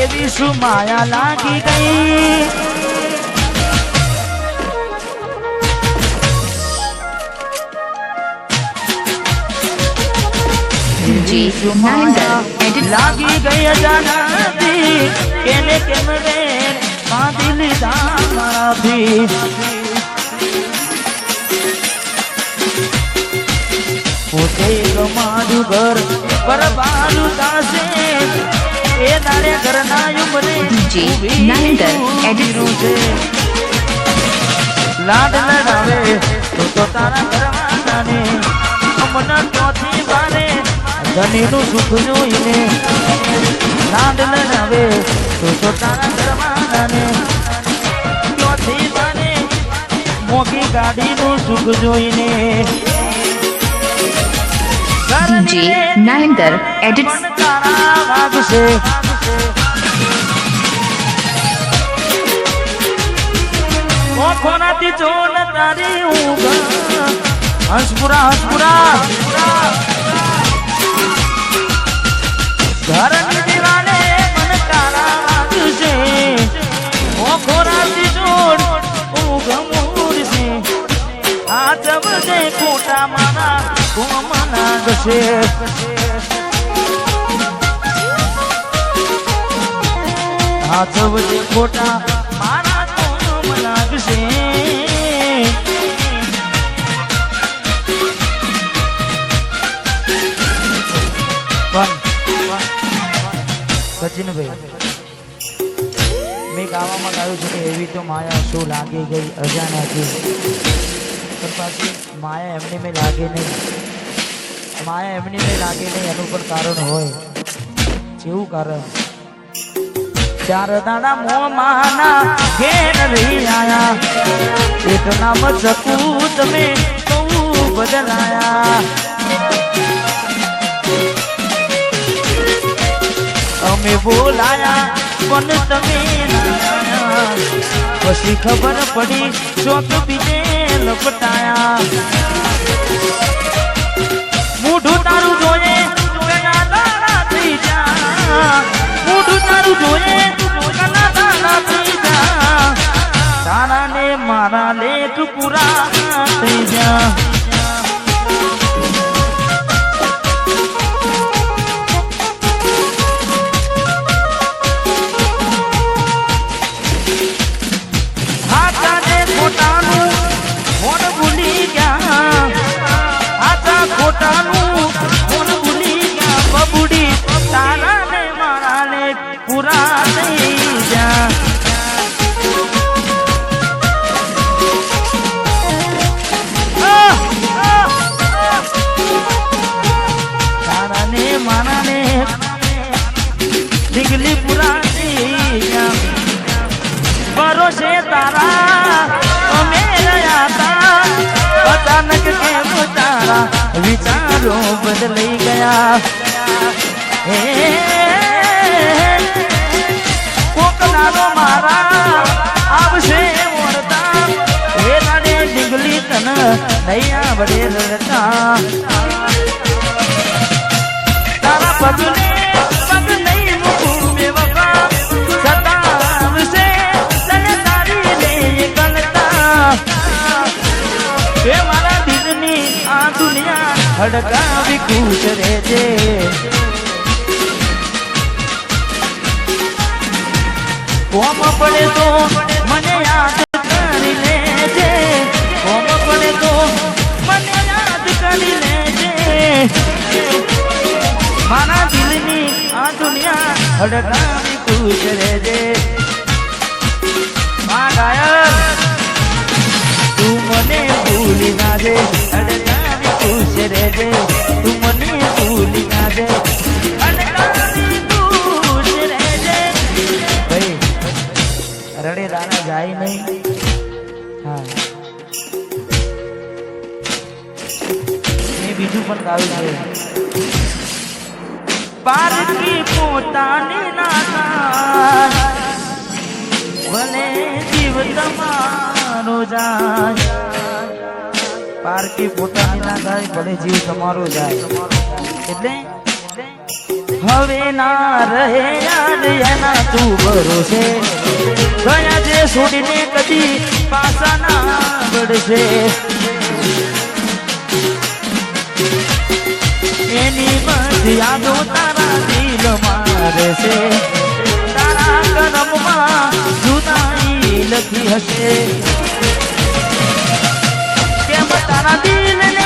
એવી શું માયા લાગી ગઈ લાગી ગઈ અજાનતી કેને કેમ રે બાંધી લીધા મારાથી પોતે મારું ઘર પરબારું દાસે એ તારે ઘરના ઉમરે લાડ લડાવે તો તારા ઘરવાળાને અમના ચોથી બારે ધનીનું સુખ જોઈને લાડ લડાવે તો તારા ઘરવાળાને ચોથી બારે મોટી ગાડીનું સુખ જોઈને DJ Narinder edits. કોનાથી જોન તારી ઊંઘ હંસપુરા હંસપુરા ઘરની દીવાને મન તારા વાગશે કોનાથી જોન ઊંઘ મૂરશે આ જબજે કોટા મારા કોમના ગશે આ જબજે કોટા મારા કોમ લાગશે સચિનભાઈ મેં ગાવામાં ગાયું છે કે એવી તો માયા શું લાગી ગઈ અજાણ્યાથી પણ પાછી માયા એમની મેં લાગે નહીં માયા એમની મેં લાગે નહીં એનું પણ કારણ હોય જેવું કારણ ચાર દાડા મોમાના ઘેર રહી આયા એક નામ ચકુ તમે બહુ બદલાયા અમે બોલાયા પણ તમે પછી ખબર પડી શોક બીજે લપટાયા મોઢું તારું જોઈએ કના દાડા થઈ જા મોઢું તારું જોઈએ કના દાડા થઈ જા તારા ને મારા લેખ પૂરા થઈ જા પૂરા થઈ જા તારાને મારાને દીકલી પૂરા થઈ જા ભરોસે તારા અમે રહ્યા તા અચાનક કેમ તારા વિચારો બદલાઈ ગયા હે કોકનારો મારા આવશે ઓરતા હે નાડે ડીંગલી તન નૈયા વડે રડતા તારા પગને પગ નહીં મૂકું બેવફા સતાવશે તને તારી રે ગલતા હે મારા દિલની આ દુનિયા હડકાવી ખુશ રહેજે કોમ પડે તો મને યાદ કરી લેજે કોમ પડે તો મને યાદ કરી લેજે મારા દિલની આ દુનિયા હડકાવી ખુશ રહેજે મા ગાયક તું મને ભૂલી ના દે હડકાવી ખુશ રહેજે તું મને ભૂલી ના દે હડકાવી ખુશ રહેજે ભાઈ રડે રાણા જાય નહીં હા મેં બીજું પણ ગાયું છે પારકી પોતાની નાતા ભલે જીવ તમારો જાય પારકી પોતાની ના થાય ભલે જીવ તમારો જાય એટલે હવે ના રહે યાદ એના તું ભરોસે ગયા જે છોડીને કદી પાછા ના વળશે એની બધી યાદો તારા દિલમાં રહેશે તારા કરમમાં જુદાઈ લખી હશે કેમ તારા દિલને